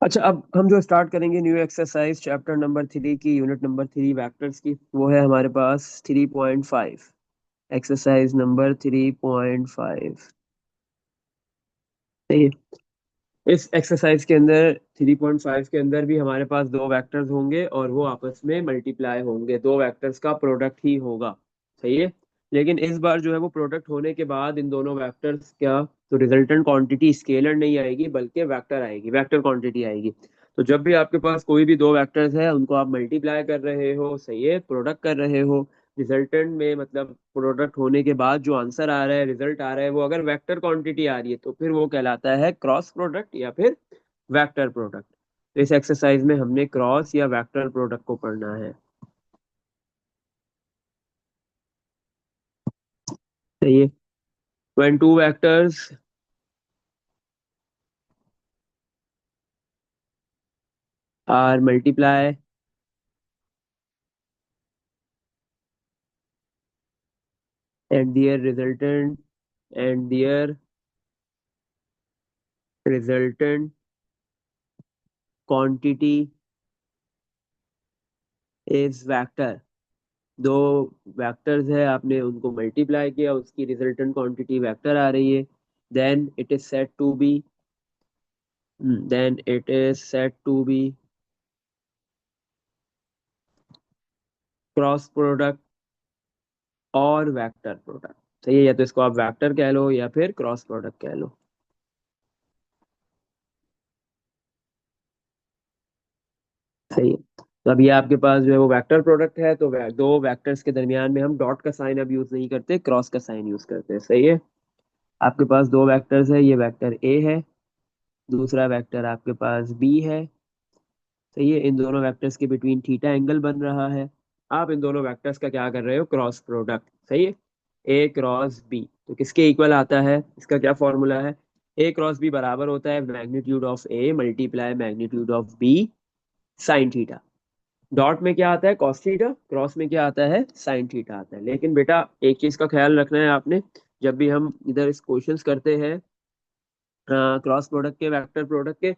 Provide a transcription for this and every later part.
अच्छा, अब हम जो स्टार्ट करेंगे न्यू एक्सरसाइज चैप्टर नंबर 3 की यूनिट नंबर 3 वेक्टर्स की, वो है हमारे पास 3.5। Exercise number 3.5। सही है। इस एक्सरसाइज के अंदर 3.5 के अंदर भी हमारे पास दो वेक्टर्स होंगे और वो आपस में मल्टीप्लाई होंगे, दो वेक्टर्स का प्रोडक्ट ही होगा। सही है। लेकिन इस बार जो है वो प्रोडक्ट होने के बाद इन दोनों वेक्टर्स क्या, तो रिजल्टेंट क्वांटिटी स्केलर नहीं आएगी बल्कि वेक्टर आएगी, वेक्टर क्वांटिटी आएगी। तो जब भी आपके पास कोई भी दो वेक्टर्स है उनको आप मल्टीप्लाई कर रहे हो, सही है, प्रोडक्ट कर रहे हो, रिजल्टेंट में मतलब प्रोडक्ट होने के बाद जो आंसर आ रहा है, रिजल्ट आ रहा है, वो अगर वेक्टर क्वांटिटी आ रही है तो फिर वो कहलाता है क्रॉस प्रोडक्ट या फिर वेक्टर प्रोडक्ट। तो इस एक्सरसाइज में हमने क्रॉस या वेक्टर प्रोडक्ट को पढ़ना है। सही है। when two vectors are multiply and their resultant quantity is vector। दो वेक्टर्स है, आपने उनको मल्टीप्लाई किया, उसकी रिजल्टेंट क्वांटिटी वेक्टर आ रही है, then it is said to be then it is said to be cross product और वेक्टर प्रोडक्ट। सही है, या तो इसको आप वेक्टर कह लो या फिर क्रॉस प्रोडक्ट कह लो। सही है। तो अब ये आपके पास जो है वो वेक्टर प्रोडक्ट है, तो दो वेक्टर्स के दरमियान में हम डॉट का साइन अब यूज नहीं करते, क्रॉस का साइन यूज करते हैं। सही है। आपके पास दो वेक्टर्स है, ये वेक्टर ए है, दूसरा वेक्टर आपके पास बी है। सही है। इन दोनों वेक्टर्स के बिटवीन थीटा एंगल बन रहा है। आप इन दोनों वेक्टर्स का क्या कर रहे हो, क्रॉस प्रोडक्ट। सही है। ए क्रॉस बी तो किसके इक्वल आता है, इसका क्या फॉर्मूला है, ए क्रॉस बी बराबर होता है magnitude of A multiply magnitude of B sine theta. Dot में क्या आता है, कॉस थीटा, क्रॉस में क्या आता है, साइन थीटा आता है। लेकिन बेटा एक चीज का ख्याल रखना है आपने, जब भी हम इधर इस क्वेश्चंस करते हैं क्रॉस प्रोडक्ट के, वेक्टर प्रोडक्ट के,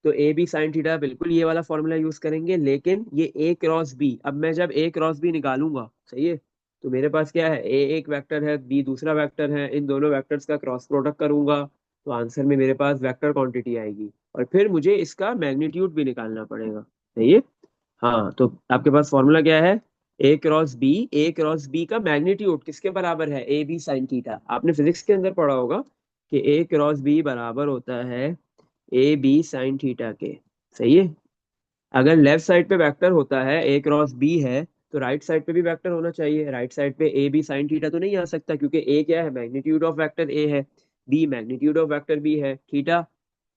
तो ए बी साइन थीटा बिल्कुल ये वाला फॉर्मूला यूज करेंगे। लेकिन ये ए क्रॉस बी, अब मैं जब ए क्रॉस बी निकालूंगा, सही है, तो मेरे पास क्या है, ए एक वेक्टर है, बी दूसरा वेक्टर है, इन दोनों वेक्टर्स का क्रॉस प्रोडक्ट करूंगा तो आंसर में मेरे पास वेक्टर क्वांटिटी आएगी और फिर मुझे इसका मैग्नीट्यूड भी निकालना पड़ेगा। सही है। हाँ, तो आपके पास फॉर्मूला क्या है, A cross B, A cross B का मैग्नीट्यूड किसके बराबर है, ए बी साइन थीटा। आपने फिजिक्स के अंदर पढ़ा होगा कि ए क्रॉस बी बराबर होता है ए बी साइन थीटा के। सही है। अगर लेफ्ट साइड पे वेक्टर होता है, ए क्रॉस बी है, तो राइट साइड पे भी वेक्टर होना चाहिए। राइट साइड पे ए बी साइन थीटा तो नहीं आ सकता, क्योंकि ए क्या है, मैग्नीट्यूड ऑफ वेक्टर ए है, B magnitude of vector B है, theta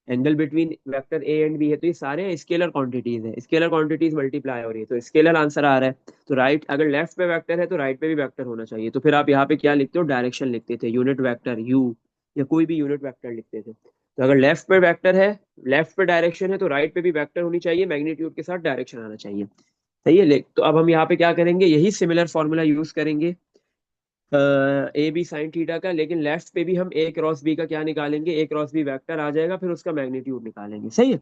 angle between vector A and B है। तो ये सारे स्केलर क्वांटिटीज हैं, स्केलर क्वांटिटीज मल्टीप्लाई हो रही है तो स्केलर आंसर आ रहा है। तो राइट, अगर लेफ्ट पे वेक्टर है तो राइट पे भी वेक्टर होना चाहिए। तो फिर आप यहाँ पे क्या लिखते हो, डायरेक्शन लिखते थे, यूनिट वेक्टर यू, या कोई भी यूनिट वेक्टर लिखते थे। तो अगर लेफ्ट पे वेक्टर है, लेफ्ट पे डायरेक्शन है, तो राइट पे भी वेक्टर होनी चाहिए, मैग्नीट्यूड के साथ डायरेक्शन आना चाहिए। सही है। तो अब हम यहाँ पे क्या करेंगे, यही सिमिलर फॉर्मूला यूज करेंगे ए बी साइन थीटा का, लेकिन लेफ्ट पे भी हम ए क्रॉस बी का क्या निकालेंगे, ए क्रॉस बी वेक्टर आ जाएगा, फिर उसका मैग्नीट्यूड निकालेंगे। सही है।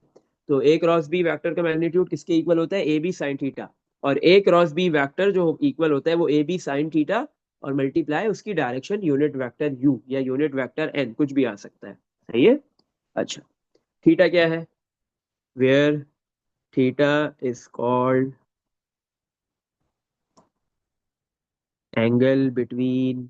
तो ए क्रॉस बी वेक्टर का मैग्नीट्यूड किसके इक्वल होता है, ए बी साइन थीटा, और ए क्रॉस बी वेक्टर जो इक्वल होता है वो ए बी साइन थीटा और मल्टीप्लाई उसकी डायरेक्शन यूनिट वेक्टर यू या यूनिट वेक्टर एन, कुछ भी आ सकता है। सही है। अच्छा, थीटा क्या है, where theta is called angle between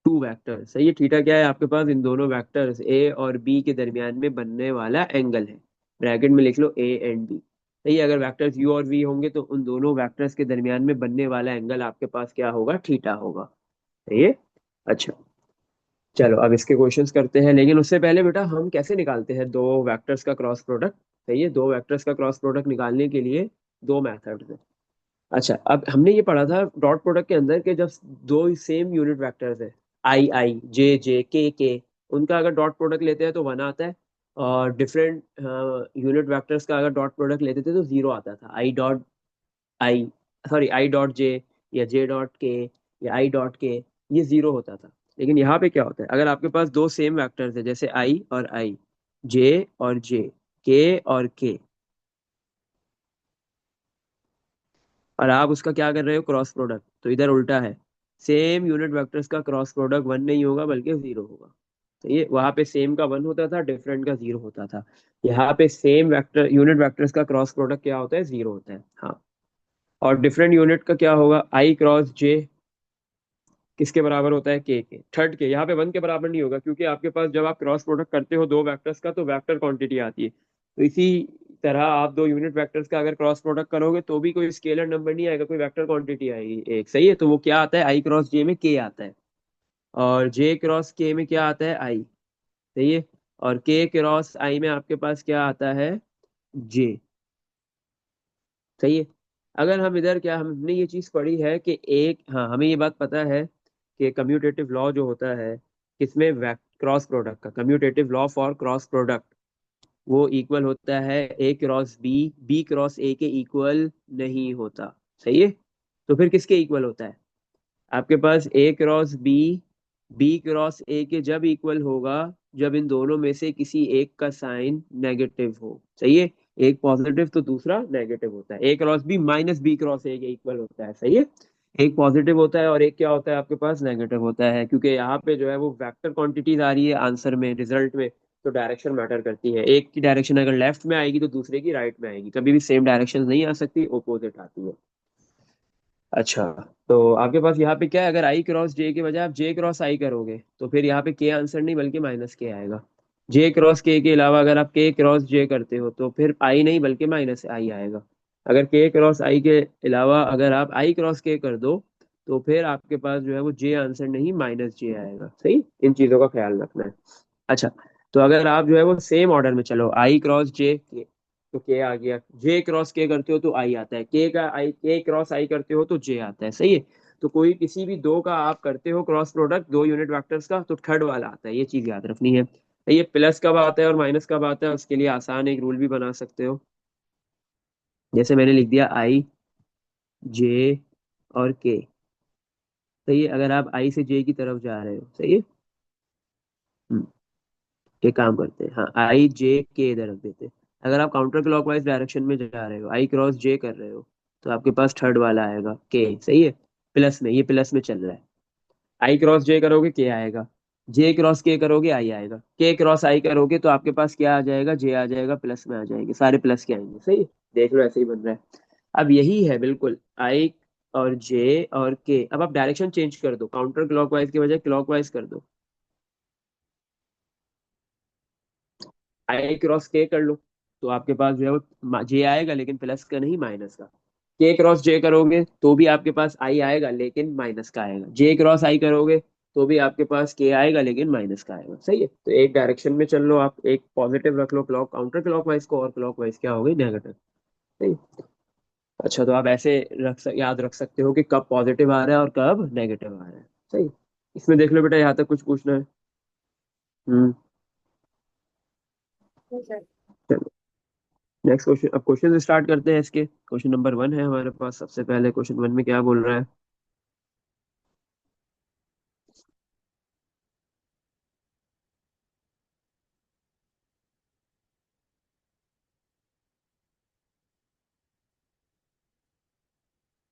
two vectors. सही है। थीटा क्या है, आपके पास इन दोनों वेक्टर्स ए और बी के दरमियान में बनने वाला एंगल है। ब्रैकेट में लिख लो ए एंड बी। सही है। अगर वेक्टर्स यू और वी होंगे तो उन दोनों वेक्टर्स के दरमियान में बनने वाला एंगल आपके पास क्या होगा, थीटा होगा। सही है। अच्छा, चलो अब इसके क्वेश्चंस करते हैं, लेकिन उससे पहले बेटा हम कैसे निकालते हैं दो वेक्टर्स का क्रॉस प्रोडक्ट। सही है। दो वेक्टर्स का क्रॉस प्रोडक्ट निकालने के लिए दो मेथड्स हैं। अच्छा, अब हमने ये पढ़ा था डॉट प्रोडक्ट के अंदर के, जब दो सेम यूनिट वेक्टर्स है, आई आई जे जे के, उनका अगर डॉट प्रोडक्ट लेते हैं तो वन आता है, और डिफरेंट यूनिट वेक्टर्स का अगर डॉट प्रोडक्ट लेते थे तो जीरो आता था। I dot I, sorry I dot J, या जे डॉट के, या आई डॉट के, ये जीरो होता था। लेकिन यहाँ पे क्या होता है, अगर आपके पास दो सेम वेक्टर्स है जैसे आई और आई, जे और जे, के और के, और आप उसका क्या कर रहे हो, क्रॉस प्रोडक्ट, तो इधर उल्टा है। सेम यूनिट वेक्टर्स का क्रॉस प्रोडक्ट वन नहीं होगा बल्कि जीरो होगा। तो ये वहां पे सेम का वन होता था, डिफरेंट का जीरो होता था। यहाँ पे सेम वेक्टर यूनिट वेक्टर्स का क्रॉस प्रोडक्ट क्या होता है, जीरो होता है, हाँ। और डिफरेंट यूनिट का क्या होगा, आई क्रॉस जे किसके बराबर होता है, के थर्ड के। यहाँ पे वन के बराबर नहीं होगा, क्योंकि आपके पास जब आप क्रॉस प्रोडक्ट करते हो दो वेक्टर्स का तो वेक्टर क्वांटिटी आती है। तो इसी तरह आप दो यूनिट वेक्टर्स का अगर क्रॉस प्रोडक्ट करोगे तो भी कोई स्केलर नंबर नहीं आएगा, कोई वेक्टर क्वांटिटी आएगी एक, सही है। तो वो क्या आता है, आई क्रॉस जे में के आता है, और जे क्रॉस के में क्या आता है, आई, सही है। और के क्रॉस आई में आपके पास क्या आता है, जे, सही है। अगर हम इधर क्या, हमने ये चीज पढ़ी है कि एक, हाँ हमें ये बात पता है कि कम्यूटेटिव लॉ जो होता है किसमें, क्रॉस प्रोडक्ट का, commutative law for cross product वो इक्वल होता है A cross B, B cross A के इक्वल नहीं होता, सही है। तो फिर किसके इक्वल होता है, आपके पास A cross B, B cross A के जब इक्वल होगा जब इन दोनों में से किसी एक का साइन नेगेटिव हो, सही है। एक पॉजिटिव तो दूसरा नेगेटिव होता है, A cross B minus B cross A के इक्वल होता है, सही है। एक पॉजिटिव होता है और एक क्या होता है आपके पास, नेगेटिव होता है, क्योंकि यहाँ पे जो है वो वेक्टर क्वांटिटीज आ रही है आंसर में, रिजल्ट में। तो डायरेक्शन मैटर करती है, एक की डायरेक्शन अगर लेफ्ट में आएगी तो दूसरे की राइट में आएगी, कभी भी सेम डायरेक्शन नहीं आ सकती, ओपोजिट आती है। अच्छा, तो आपके पास यहाँ पे क्या है, अगर आई क्रॉस जे के बजाय आप जे क्रॉस आई करोगे तो फिर यहाँ पे के आंसर नहीं बल्कि माइनस के आएगा। जे क्रॉस के अलावा अगर आप के क्रॉस जे करते हो तो फिर आई नहीं बल्कि माइनस आई आएगा। अगर के क्रॉस आई के अलावा अगर आप आई क्रॉस के कर दो तो फिर आपके पास जो है वो जे आंसर नहीं माइनस जे आएगा, सही। इन चीजों का ख्याल रखना है। अच्छा, तो अगर आप जो है वो सेम ऑर्डर में चलो, आई क्रॉस जे के, तो के आ गया, जे क्रॉस के करते हो तो आई आता है, के का आई, के क्रॉस आई करते हो तो जे आता है, सही है। तो कोई किसी भी दो का आप करते हो क्रॉस प्रोडक्ट दो यूनिट वेक्टर्स का तो थर्ड वाला आता है, ये चीज याद रखनी है। ये प्लस कब आता है और माइनस कब आता है उसके लिए आसान एक रूल भी बना सकते हो। जैसे मैंने लिख दिया आई, जे और के, सही है। अगर आप आई से जे की तरफ जा रहे हो, सही है। हम्म, ये काम करते हैं, हाँ आई जे के इधर रख देते हैं। अगर आप काउंटर क्लॉकवाइज डायरेक्शन में जा रहे हो, आई क्रॉस जे कर रहे हो, तो आपके पास थर्ड वाला आएगा के, सही है। प्लस में, ये प्लस में चल रहा है। आई क्रॉस जे करोगे के आएगा, जे क्रॉस के करोगे आई आएगा, के क्रॉस आई करोगे तो आपके पास क्या आ जाएगा, जे आ जाएगा, प्लस में आ जाएंगे, सारे प्लस के आएंगे, सही है। देख लो ऐसे ही बन रहा है। अब यही है बिल्कुल, आई और जे और के। अब आप डायरेक्शन चेंज कर दो, काउंटर क्लॉकवाइज के बजाय क्लॉकवाइज कर दो, आई क्रॉस के कर लो, तो आपके पास जो है वो जे आएगा लेकिन प्लस का नहीं माइनस का। के क्रॉस जे करोगे तो भी आपके पास आई आएगा लेकिन माइनस का आएगा, जे क्रॉस आई करोगे तो भी आपके पास के आएगा लेकिन माइनस का आएगा, सही है। तो एक डायरेक्शन में चल लो आप, एक पॉजिटिव रख लो क्लॉक काउंटर क्लॉकवाइज को, और क्लॉकवाइज क्या हो गई, नेगेटिव, सही। अच्छा, तो आप ऐसे याद रख सकते हो कि कब पॉजिटिव आ रहा है और कब नेगेटिव आ रहा है, सही। इसमें देख लो बेटा, यहाँ तक कुछ पूछना है। हम्म। चलो नेक्स्ट क्वेश्चन, अब क्वेश्चन स्टार्ट करते हैं इसके। क्वेश्चन नंबर वन है हमारे पास, सबसे पहले क्वेश्चन वन में क्या बोल रहा है।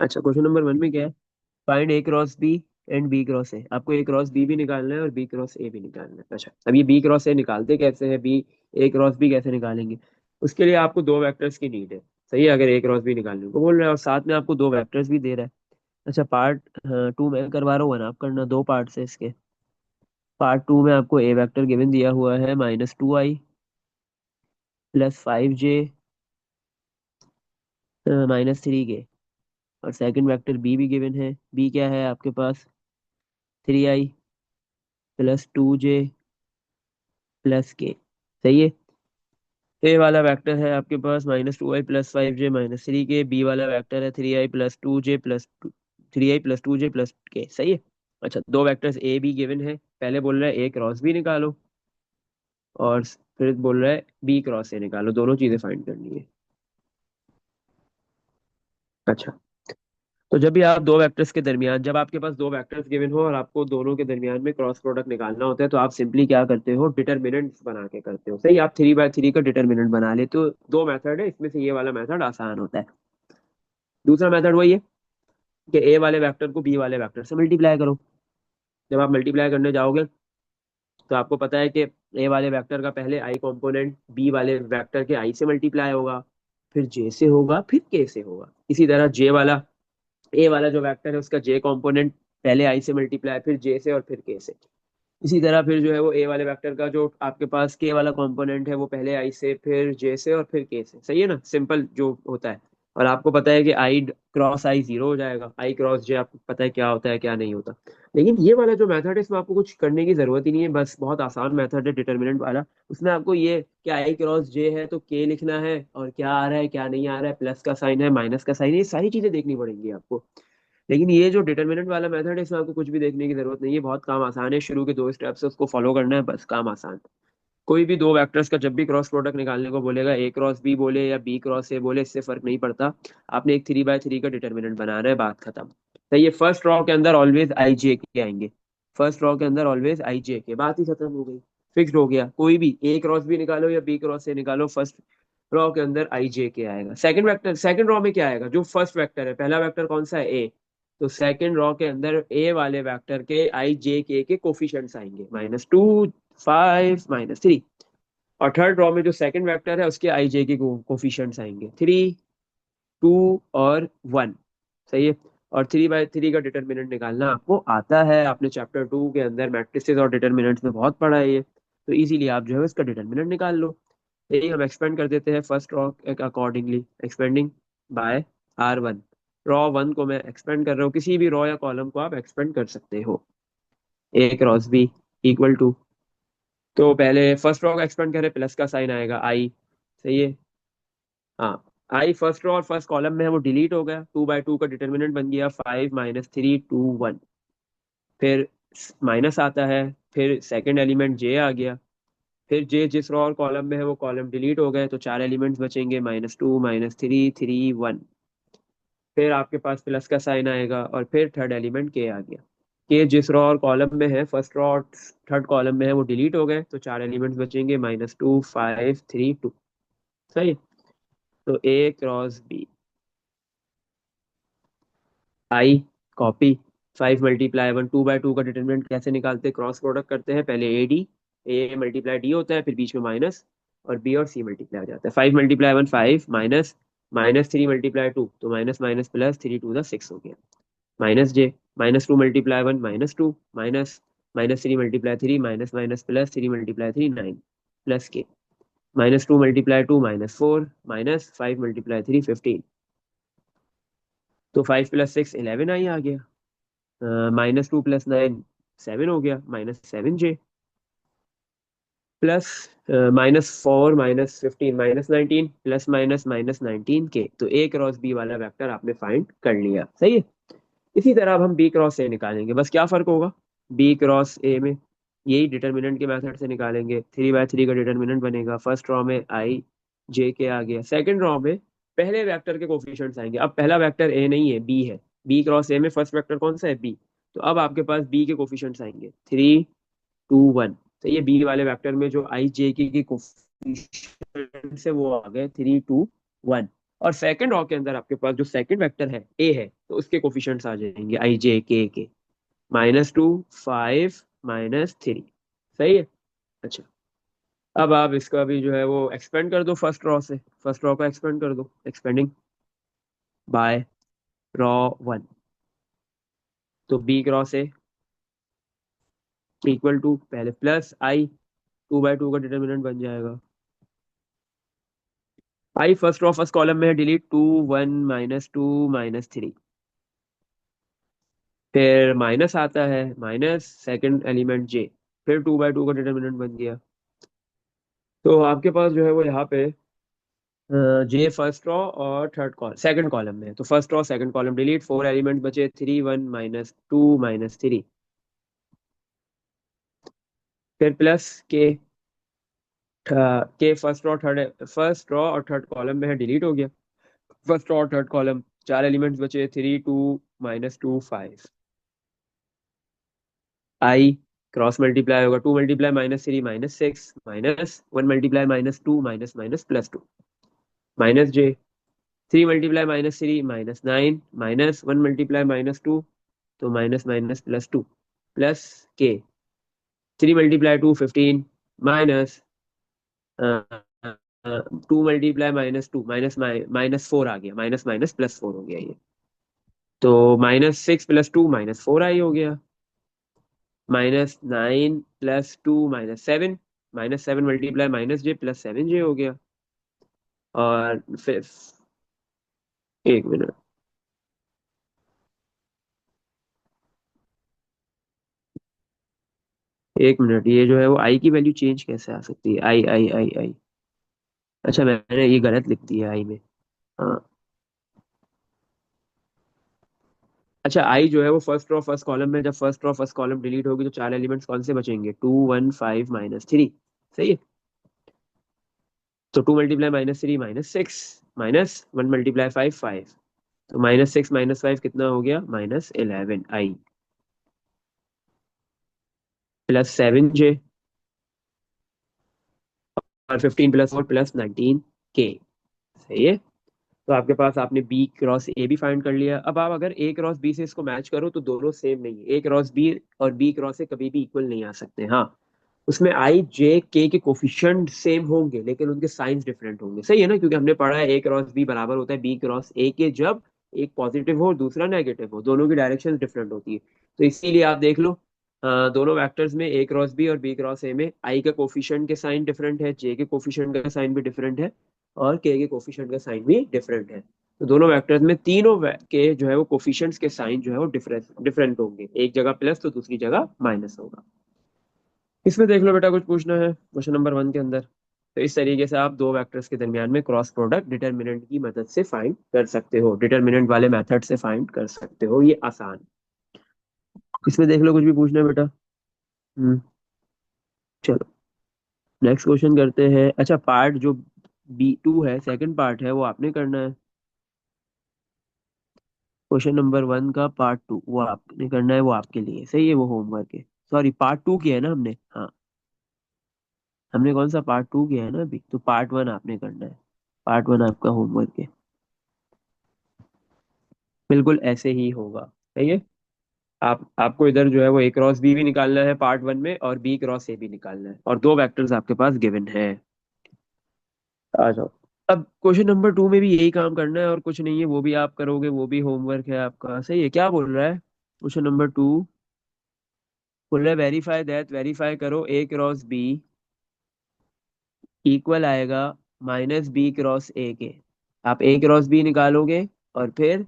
अच्छा, क्वेश्चन नंबर वन में क्या है, find A cross B and B cross A. आपको ए क्रॉस बी भी निकालना है और बी क्रॉस ए भी निकालना है। अच्छा, अब ये बी क्रॉस ए निकालते कैसे हैं, बी ए क्रॉस बी कैसे निकालेंगे। उसके लिए आपको दो वेक्टर्स की नीड है, सही है, अगर ए क्रॉस बी निकालने को बोल रहा है और साथ में आपको दो वेक्टर्स भी दे रहा है। अच्छा, पार्ट टू में करवा रहा हूँ, वन आप करना, दो पार्ट से इसके। पार्ट टू में आपको ए वेक्टर गिवन दिया हुआ है -2i +5j -3k, और सेकंड वेक्टर बी भी गिवन है, बी क्या है आपके पास, 3i +2j +k, सही है। ए वाला वेक्टर है आपके पास -2i +5j -3k, बी वाला वेक्टर है 3i + 2j +k, सही है। अच्छा, दो वेक्टर्स ए बी गिवन है, पहले बोल रहा है ए क्रॉस बी निकालो, और फिर बोल रहा है बी क्रॉस ए निकालो, दोनों चीजें फाइंड करनी है। अच्छा, तो जब भी आप दो वेक्टर्स के दरमियान, जब आपके पास दो वेक्टर्स गिवन हो और आपको दोनों के दरमियान में क्रॉस प्रोडक्ट निकालना होता है, तो आप सिंपली क्या करते हो, डिटर्मिनेंट्स बना के करते हो। सही, आप 3 बाय 3 का डिटर्मिनेंट बना लेते हो। दो मेथड है, इसमें से ये वाला मेथड आसान होता है। दूसरा मेथड वही है कि ए वाले वेक्टर को बी वाले वेक्टर से मल्टीप्लाई करो। जब आप मल्टीप्लाई करने जाओगे तो आपको पता है कि ए वाले वेक्टर का पहले आई कंपोनेंट बी वाले वेक्टर के आई से मल्टीप्लाई होगा, फिर जे से होगा, फिर के से होगा। इसी तरह जे वाला, ए वाला जो वेक्टर है उसका जे कंपोनेंट पहले आई से मल्टीप्लाई, फिर जे से और फिर के से। इसी तरह फिर जो है वो ए वाले वेक्टर का जो आपके पास के वाला कंपोनेंट है वो पहले आई से, फिर जे से और फिर के से। सही है ना, सिंपल जो होता है। और आपको पता है कि आई क्रॉस आई जीरो हो जाएगा, आई क्रॉस जे आपको पता है क्या होता है क्या नहीं होता। लेकिन ये वाला जो मेथड है इसमें आपको कुछ करने की जरूरत ही नहीं है, बस बहुत आसान मेथड है डिटर्मिनेंट वाला। उसमें आपको ये कि आई क्रॉस जे है तो के लिखना है, और क्या आ रहा है क्या नहीं आ रहा है, प्लस का साइन है माइनस का साइन है, ये सारी चीजें देखनी पड़ेंगी आपको। लेकिन ये जो डिटर्मिनेंट वाला मेथड है इसमें आपको कुछ भी देखने की जरूरत नहीं है, बहुत काम आसान है। शुरू के 2 स्टेप्स है उसको फॉलो करना है, बस काम आसान। कोई भी दो वेक्टर्स का जब भी क्रॉस प्रोडक्ट निकालने को बोलेगा, ए क्रॉस बी बोले या बी क्रॉस ए बोले, इससे फर्क नहीं पड़ता। आपने एक 3 बाय 3 का डिटर्मिनेंट बनाना है, बात खत्म। तो ये फर्स्ट रॉ के अंदर ऑलवेज आई जे के आएंगे। फर्स्ट रॉ के अंदर ऑलवेज आई जे के, बात ही खत्म हो गई। फिक्स्ड हो गया, कोई भी ए क्रॉस बी निकालो या बी क्रॉस ए निकालो, फर्स्ट रॉ के अंदर आई जे के आएगा। सेकंड वेक्टर, सेकंड रॉ में क्या आएगा, जो फर्स्ट वेक्टर है, पहला वेक्टर कौन सा है, ए। तो सेकंड रॉ के अंदर ए वाले वेक्टर के आई जे के कोफिशिएंट्स आएंगे, -2, 5, -3। और थर्ड रॉ में जो सेकंड वेक्टर है उसके आई जे के कोफिशिएंट्स आएंगे, 3, 2 और 1। सही है। और 3 बाय 3 का डिटर्मिनेंट निकालना आपको आता है, आपने चैप्टर 2 के अंदर मैट्रिसेस और डिटर्मिनेंट्स में बहुत पढ़ा है ये। तो इजीली आप जो है इसका डिटर्मिनेंट निकाल लो। यही हम एक्सपेंड कर देते हैं first row accordingly, expanding by R1। Row one को मैं एक्सपेंड कर रहा हूँ, किसी भी रॉ या कॉलम को आप एक्सपेंड कर सकते हो। A cross B equal to, तो पहले फर्स्ट रॉ का एक्सपेंड करें, प्लस का साइन आएगा आई। सही है। हाँ, आई फर्स्ट रो और फर्स्ट कॉलम में है वो डिलीट हो गया, 2 बाय 2 का डिटर्मिनेंट बन गया 5 - 3 2 1। फिर माइनस आता है, फिर सेकंड एलिमेंट जे आ गया, फिर जे जिस रो और कॉलम में है वो कॉलम डिलीट हो गए, तो 4 एलिमेंट्स बचेंगे, -2 -3 3 1। फिर आपके पास प्लस का साइन आएगा और फिर थर्ड एलिमेंट के आ गया। के जिस रो और कॉलम में है, फर्स्ट रो और थर्ड कॉलम में है वो डिलीट हो गए, तो 4 एलिमेंट्स बचेंगे, -2 5 3 2। सही है? तो A cross B, I copy, 5 × 1 2 by 2 का डिटरमिनेंट कैसे निकालते हैं, क्रॉस प्रोडक्ट करते हैं। पहले A D, A multiply D होता है, फिर बीच में माइनस, और बी और सी मल्टीप्लाई हो जाता है। 5 × 1 5 माइनस, -3 × 2 तो माइनस माइनस प्लस, 3 × 2 = 6 हो गया। माइनस जे, -2 × 1 -2 minus, -3 × 3 minus minus plus, 3 × 3 9 plus के, -2 × 2 -4 माइनस 5 × 3 15। तो 5 + 6 11 आई आ गया, -2 + 9 7 हो गया, -7 J, plus -4 -15 -19 plus minus -19 K। तो ए क्रॉस बी वाला वेक्टर आपने फाइंड कर लिया। सही है। इसी तरह अब हम बी क्रॉस ए निकालेंगे, बस क्या फर्क होगा, बी क्रॉस ए में यही डिटर्मिनेंट के मेथड से निकालेंगे। 3 बाय 3 का डिटर्मिनेंट बनेगा, फर्स्ट रॉ में आई जे के आ गया, सेकंड रॉ में पहले वेक्टर के कोफिशिएंट्स आएंगे। अब पहला वेक्टर ए नहीं है, बी है। बी क्रॉस ए में फर्स्ट वेक्टर कौन सा है, बी। तो अब आपके पास बी के कोफिशिएंट्स आएंगे, 3 2 1। तो ये बी वाले वेक्टर में जो आई जे के कोफिशिएंट्स है वो आ गए, 3 2 1। और सेकंड रॉ के अंदर आपके पास जो सेकंड वेक्टर है ए है, तो उसके कोफिशिएंट्स आ जाएंगे आई जे के, -2 5 -3। सही है। अच्छा, अब आप इसका भी जो है वो एक्सपेंड कर दो फर्स्ट रॉ से, फर्स्ट रॉ को एक्सपेंड कर दो, एक्सपेंडिंग बाय रॉ वन। तो B cross A equal to, पहले प्लस आई, 2 बाय 2 का डिटर्मिनेंट बन जाएगा। I first row first column में है, डिलीट 2 1 -2 -3। फिर माइनस आता है, माइनस सेकंड एलिमेंट जे, फिर 2 बाय 2 का डिटर्मिनेंट बन गया। तो आपके पास जो है वो यहाँ पे जे फर्स्ट रॉ और थर्ड कॉलम सेकंड कॉलम में है, तो first raw second column delete, 4 element बचे, 3 1 -2 -3। फिर प्लस के फर्स्ट रॉ और थर्ड कॉलम में है, डिलीट हो गया। फर्स्ट और थर्ड कॉलम चार एलिमेंट्स बचे, 3 2 -2 5। आई क्रॉस मल्टीप्लाई होगा, 2 × -3 -6 -1 × -2 -+2 -j 3 × -3 -9 -1 × -2 तो +2 प्लस के 3 × 2 15 माइनस 2 × -2 -4 आ गया, माइनस माइनस +4 हो गया ये। तो -6 + 2 -4 आई हो गया। -9 + 2 -7 -7 × -j हो गया। और फिर एक मिनट, एक मिनट, ये जो है वो आई की वैल्यू चेंज कैसे आ सकती है? आई आई आई आई, अच्छा मैंने ये गलत लिख दिया आई में। हाँ, अच्छा आई जो है वो फर्स्ट रो फर्स्ट कॉलम में, जब first row first column delete होगी तो चार एलिमेंट्स कौन से बचेंगे? 2 1 5 -3। सही है। तो 2 × -3 -6 -1 × 5 5। तो -6 -5 कितना हो गया? -11 आई +7 j और 15 + 4 + 19 के। सही है। तो आपके पास, आपने बी क्रॉस ए भी फाइंड कर लिया। अब आप अगर ए क्रॉस बी से इसको मैच करो तो दोनों सेम नहीं है। ए क्रॉस बी और बी क्रॉस ए कभी भी इक्वल नहीं आ सकते। हाँ, उसमें आई जे के कोफिशिएंट सेम होंगे लेकिन उनके साइंस डिफरेंट होंगे। सही है ना, क्योंकि हमने पढ़ा है ए क्रॉस बी बराबर होता है बी क्रॉस ए के, जब एक पॉजिटिव हो और दूसरा नेगेटिव हो, दोनों की डायरेक्शन डिफरेंट होती है। तो इसीलिए आप देख लो, दोनों वेक्टर्स में ए क्रॉस बी और बी क्रॉस ए में आई के कोफिशिएंट के साइन डिफरेंट है, जे के कोफिशिएंट का साइन भी डिफरेंट है, और के कोफिशिएंट का साइन भी डिफरेंट है। तो दोनों वेक्टर्स में तीनों के जो है वो कोफिशिएंट्स के साइन जो है वो डिफरेंट डिफरेंट होंगे, एक जगह प्लस तो दूसरी जगह माइनस होगा। इसमें देख लो बेटा, कुछ पूछना है क्वेश्चन नंबर 1 के अंदर? तो इस तरीके से आप दो वेक्टर्स के दरमियान में क्रॉस प्रोडक्ट डिटर्मिनेंट की मदद से फाइंड कर सकते हो, डिटर्मिनेंट वाले मेथड से फाइंड कर सकते हो, ये आसान। इसमें देख लो, कुछ भी पूछना है बेटा? हम्म। चलो नेक्स्ट क्वेश्चन करते हैं। अच्छा, पार्ट जो B2 है, सेकंड पार्ट है, वो आपने करना है। क्वेश्चन नंबर 1 का पार्ट 2 वो आपने करना है, वो आपके लिए सही है, वो होमवर्क है। सॉरी, पार्ट 2 किया है ना हमने? हाँ, हमने कौन सा पार्ट 2 किया है ना अभी, तो पार्ट 1 आपने करना है। पार्ट 1 आपका होमवर्क है। बिल्कुल ऐसे ही होगा। सही है। आप आपको इधर जो है वो ए क्रॉस बी भी निकालना है पार्ट 1 में, और बी क्रॉस ए भी निकालना है, और दो वेक्टर्स आपके पास गिवन है। आ जाओ। अब क्वेश्चन नंबर 2 में भी यही काम करना है और कुछ नहीं है, वो भी आप करोगे, वो भी होमवर्क है आपका। सही है। क्या बोल रहा है क्वेश्चन नंबर 2? बोल रहा है वेरीफाई दैट, वेरीफाई करो ए क्रॉस बी इक्वल आएगा -b क्रॉस ए के। आप ए क्रॉस बी निकालोगे, और फिर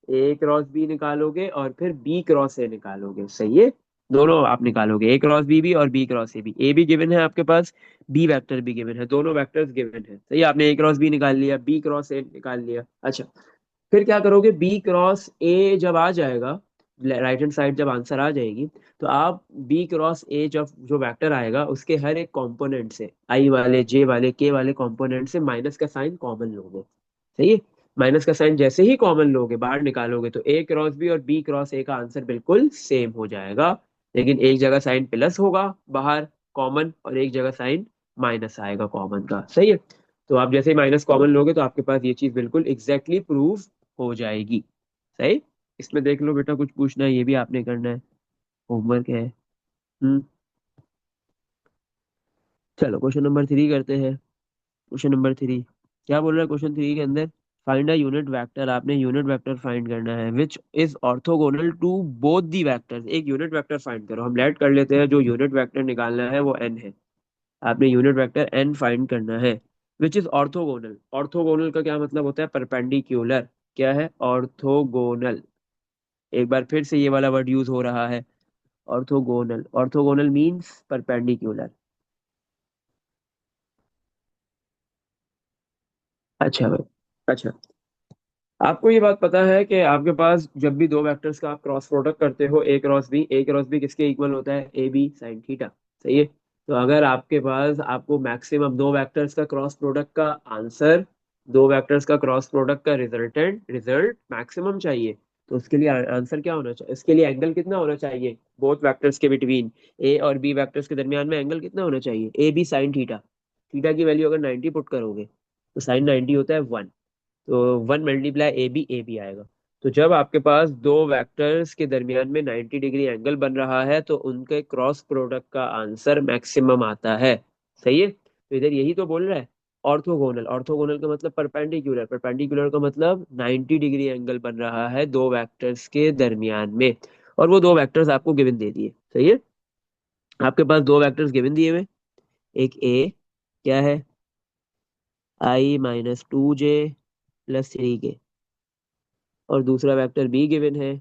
ए क्रॉस बी निकालोगे, और फिर बी क्रॉस ए निकालोगे। सही है। दोनों आप निकालोगे, ए क्रॉस बी भी और बी क्रॉस ए भी। ए भी गिवन है आपके पास, बी वेक्टर भी गिवन है, दोनों वेक्टर्स गिवन है। सही है। आपने ए क्रॉस बी निकाल लिया, बी क्रॉस ए निकाल लिया। अच्छा, फिर क्या करोगे? बी क्रॉस ए जब आ जाएगा, राइट हैंड साइड जब आंसर आ जाएगी, तो आप बी क्रॉस ए जब जो वेक्टर आएगा उसके हर एक कंपोनेंट से, आई वाले, जे वाले, के वाले कंपोनेंट से माइनस का साइन कॉमन लोगे। सही है। माइनस का साइन जैसे ही कॉमन लोगे, बाहर निकालोगे, तो ए क्रॉस बी और बी क्रॉस ए का आंसर बिल्कुल सेम हो जाएगा। लेकिन एक जगह साइन प्लस होगा बाहर कॉमन, और एक जगह साइन माइनस आएगा कॉमन का। सही है। तो आप जैसे ही माइनस कॉमन लोगे तो आपके पास ये चीज बिल्कुल एग्जैक्टली प्रूव हो जाएगी। सही। इसमें देख लो बेटा, कुछ पूछना है, ये भी आपने करना है, होमवर्क है। हम्म। चलो क्वेश्चन नंबर 3 करते हैं। क्वेश्चन नंबर 3 क्या बोल रहा है? क्वेश्चन 3 के अंदर फाइंड अ यूनिट वेक्टर, आपने यूनिट वेक्टर फाइंड करना है which is orthogonal to both the vectors. एक यूनिट वेक्टर फाइंड करो, हम लेट कर लेते हैं, जो यूनिट वेक्टर निकालना है वो n है। आपने यूनिट वेक्टर n फाइंड करना है विच इज ऑर्थोगोनल। ऑर्थोगोनल का क्या मतलब होता है? परपेंडिक्यूलर। क्या है? ऑर्थोगोनल। एक बार फिर से ये वाला वर्ड यूज हो रहा है, ऑर्थोगोनल। Orthogonal means perpendicular. अच्छा भाई। अच्छा, आपको ये बात पता है कि आपके पास जब भी दो वेक्टर्स का आप क्रॉस प्रोडक्ट करते हो, ए क्रॉस बी किसके इक्वल होता है? A B sine theta. सही है। तो अगर आपके पास, आपको मैक्सिमम दो वेक्टर्स का क्रॉस प्रोडक्ट का आंसर दो वेक्टर्स का क्रॉस प्रोडक्ट का रिजल्टेंट रिजल्ट मैक्सिमम चाहिए। तो उसके लिए आंसर क्या होना चाहिए, इसके लिए एंगल कितना होना चाहिए बोथ वेक्टर्स के बिटवीन, ए और बी वेक्टर्स के दरमियान में एंगल कितना होना चाहिए, A B sine theta. Theta की वैल्यू अगर 90 पुट करोगे तो साइन 90 होता है 1। तो 1 मल्टीप्लाई ए बी आएगा। तो जब आपके पास दो वेक्टर्स के दरमियान में 90 डिग्री एंगल बन रहा है तो उनके क्रॉस प्रोडक्ट का आंसर मैक्सिमम आता है। सही है, तो इधर यही तो बोल रहा है। ऑर्थोगोनल, ऑर्थोगोनल का मतलब परपेंडिकुलर, परपेंडिकुलर का मतलब 90 डिग्री एंगल बन रहा है दो वेक्टर्स के दरमियान में। और वो दो वेक्टर्स आपको गिवन दे दिए। सही है, आपके पास दो वेक्टर्स गिवन दिए हुए। एक ए क्या है, I-2j प्लस 3k, और दूसरा वेक्टर बी गिवन है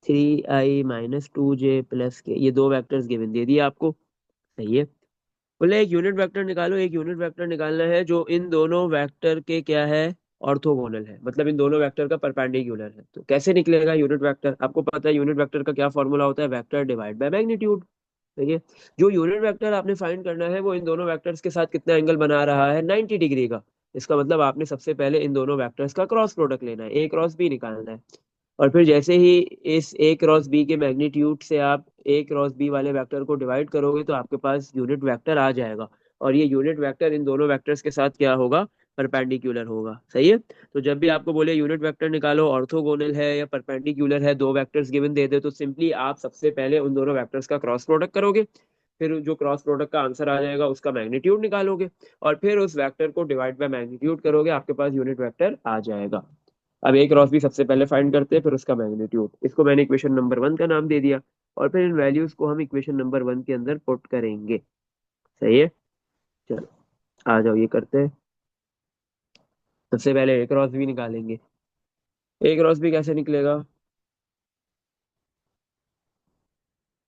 3I-2j प्लस के। ये दो वेक्टर्स गिवन दे दिए आपको। सही है, बोले एक यूनिट वेक्टर निकालो, एक यूनिट वेक्टर निकालना है जो इन दोनों वेक्टर के क्या है, ऑर्थोगोनल है, मतलब इन दोनों वेक्टर का परपेंडिकुलर है। तो कैसे निकलेगा यूनिट वेक्टर, आपको पता है यूनिट वेक्टर का क्या फॉर्मूला होता है, वेक्टर डिवाइड बाय मैग्नीट्यूड। ठीक है, जो यूनिट वेक्टर आपने फाइंड करना है वो इन दोनों वेक्टर्स के साथ कितना एंगल बना रहा है, 90 डिग्री का। इसका मतलब आपने सबसे पहले इन दोनों वेक्टर्स का क्रॉस प्रोडक्ट लेना है, ए क्रॉस बी निकालना है। और फिर जैसे ही इस ए क्रॉस बी के मैग्नीट्यूड से आप ए क्रॉस बी वाले वेक्टर को डिवाइड करोगे तो आपके पास यूनिट वेक्टर आ जाएगा। और ये यूनिट वेक्टर इन दोनों वेक्टर्स के साथ क्या होगा, परपेंडिकुलर होगा। सही है, तो जब भी आपको बोले यूनिट वेक्टर निकालो, ऑर्थोगोनल है या परपेंडिकुलर है, दो वेक्टर्स गिवन दे दे, तो सिंपली आप सबसे पहले उन दोनों वेक्टर्स का क्रॉस प्रोडक्ट करोगे। फिर जो क्रॉस प्रोडक्ट का आंसर आ जाएगा उसका मैग्नीट्यूड निकालोगे, और फिर उस वेक्टर को डिवाइड बाय मैग्नीट्यूड करोगे, आपके पास यूनिट वेक्टर आ जाएगा। अब एक क्रॉस भी सबसे पहले फाइंड करते हैं, फिर उसका मैग्नीट्यूड। इसको मैंने इक्वेशन नंबर 1 का नाम दे दिया, और फिर इन वैल्यूज को हम इक्वेशन नंबर 1 के अंदर पुट करेंगे। सही है, चलो आ जाओ ये करते हैं। सबसे पहले एक क्रॉस भी निकालेंगे। एक क्रॉस भी कैसे निकलेगा,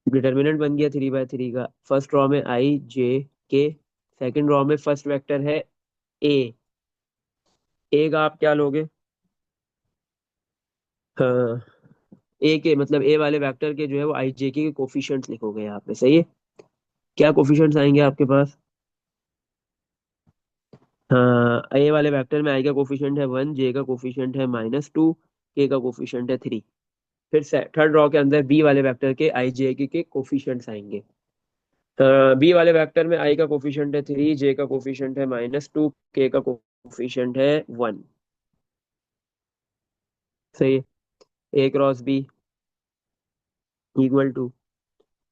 डिटर्मिनेंट बन गया 3/3 का। फर्स्ट रॉ में I j k, second raw में फर्स्ट वेक्टर है ए। ए का आप क्या लोगे, हाँ, ए के मतलब ए वाले वेक्टर के जो है वो I j k के कोफिशिएंट्स लिखोगे यहाँ पे। सही है, क्या कोफिशिएंट्स आएंगे आपके पास, हाँ, ए वाले वेक्टर में आई का कोफिशिएंट है 1, जे का कोफिशिएंट है -2, के का कोफिशिएंट है 3। फिर थर्ड रॉ के अंदर बी वाले वेक्टर के आई जे के कोफिशिएंट्स आएंगे। बी वाले वेक्टर में आई का कोफिशिएंट है 3, जे का कोफिशिएंट है -2, के का कोफिशिएंट है 1। सही है, A cross B equal to,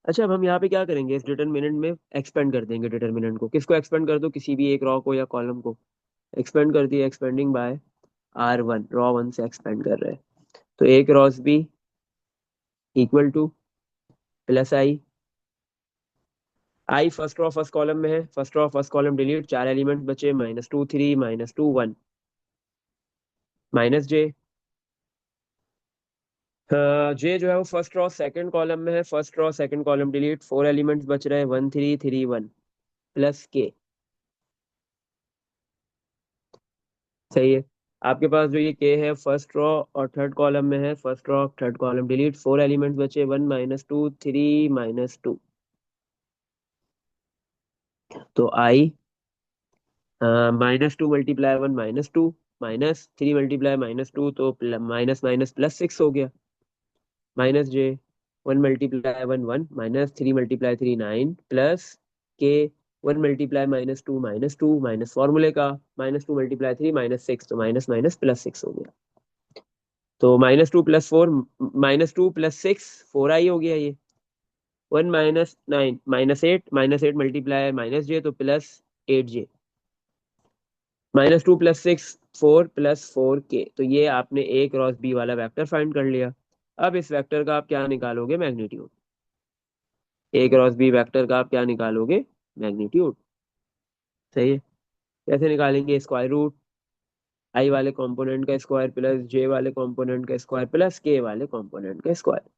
अच्छा अब हम यहाँ पे क्या करेंगे, इस डिटरमिनेंट में एक्सपेंड कर देंगे। डिटरमिनेंट को किसको एक्सपेंड कर दो, किसी भी एक रॉ को या कॉलम को एक्सपेंड कर दिया, एक्सपेंडिंग बाय R1, रॉ 1 से एक्सपेंड कर रहे हैं। तो A cross B equal to plus I first row first column में है, first row first column delete, चार एलिमेंट्स बचे -2 3 -2 1, -j। जे जो है वो फर्स्ट रॉ सेकंड कॉलम में है, first raw second column delete, four elements बच रहे हैं 1 3 3 1 प्लस के। सही है, आपके पास जो ये के है फर्स्ट रॉ और थर्ड कॉलम में है, first raw third column delete, four elements बचे 1 -2 3 -2। तो आई -2 × 1 -2, -3 × -2 तो माइनस माइनस प्लस 6 हो गया, -j 1 × 1 -3 × 3 9 प्लस के 1 × -2 माइनस फॉर्मूले का -2 × 3 -6, तो माइनस माइनस प्लस 6 हो गया। तो -2 + 4 -2 + 6 4i हो गया ये। 1 -9 -8 -8 मल्टीप्लाई -j तो +8j, -2 + 6 4 +4k। तो ये आपने ए क्रॉस बी वाला वेक्टर फाइंड कर लिया। अब इस वेक्टर का आप क्या निकालोगे, मैग्नीट्यूड। ए क्रॉस बी वेक्टर का आप क्या निकालोगे, मैग्नीट्यूड। सही है, कैसे निकालेंगे, स्क्वायर रूट आई वाले कंपोनेंट का स्क्वायर प्लस जे वाले कंपोनेंट का स्क्वायर प्लस के वाले कंपोनेंट का स्क्वायर।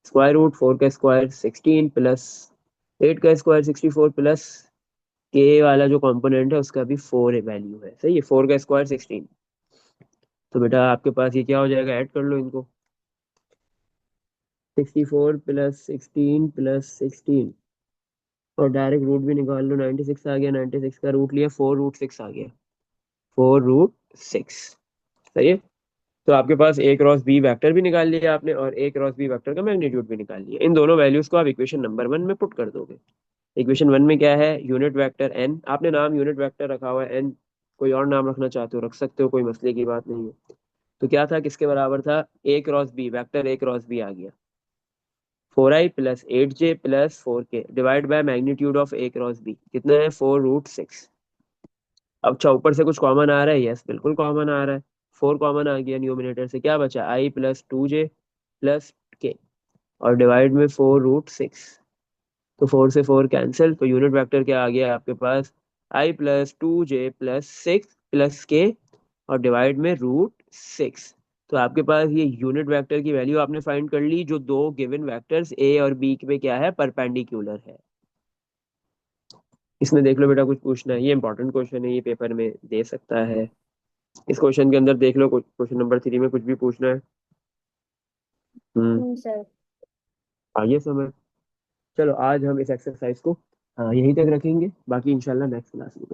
स्क्वायर रूट 4 का स्क्वायर 16 प्लस 8 का स्क्वायर 64 प्लस के वाला जो कंपोनेंट है उसका भी 4 वैल्यू है। सही है, 4 का स्क्वायर 16। तो बेटा आपके पास ये क्या हो जाएगा, ऐड कर लो इनको, 64 + 16 + 16, और डायरेक्ट रूट भी निकाल लो, 96 आ गया, 96 का रूट लिया 4 √6 आ गया, 4√6। सही है। तो आपके पास ए क्रॉस बी वेक्टर भी निकाल लिया आपने और ए क्रॉस बी वेक्टर का मैग्नीट्यूड भी निकाल लिया। इन दोनों वैल्यूज को आप इक्वेशन नंबर 1 में पुट कर दोगे। इक्वेशन 1 में क्या है, यूनिट वेक्टर एन, आपने नाम यूनिट वेक्टर रखा हुआ है एन, कोई और नाम रखना चाहते हो रख सकते हो, कोई मसले की बात नहीं है। तो क्या था, किसके बराबर था, A cross B, vector A cross B आ गया 4i + 8j + 4k divide by magnitude of A cross B, कितना है 4√6। अब अच्छा ऊपर से कुछ कॉमन आ रहा है, यस बिल्कुल कॉमन आ रहा है। 4 कॉमन आ गया, न्यूमिनेटर से क्या बचा, i + 2j + और डिवाइड में 4√6। तो 4 से 4 कैंसिल, तो यूनिट वेक्टर क्या आ गया आपके पास, i + 2j + 6 + k और डिवाइड में √6। तो आपके पास ये यूनिट वेक्टर की वैल्यू आपने फाइंड कर ली, जो दो गिवन वेक्टर्स ए और बी पे क्या है, परपेंडिकुलर है। इसमें देख लो बेटा, कुछ पूछना है, ये इंपॉर्टेंट क्वेश्चन है, ये पेपर में दे सकता है। इस क्वेश्चन के अंदर देख लो, क्वेश्चन नंबर 3 में कुछ भी पूछना है। हम्म। सर। आइए समझ। चलो आज हम इस एक्सरसाइज को यहीं तक रखेंगे, बाकी इंशाल्लाह नेक्स्ट क्लास में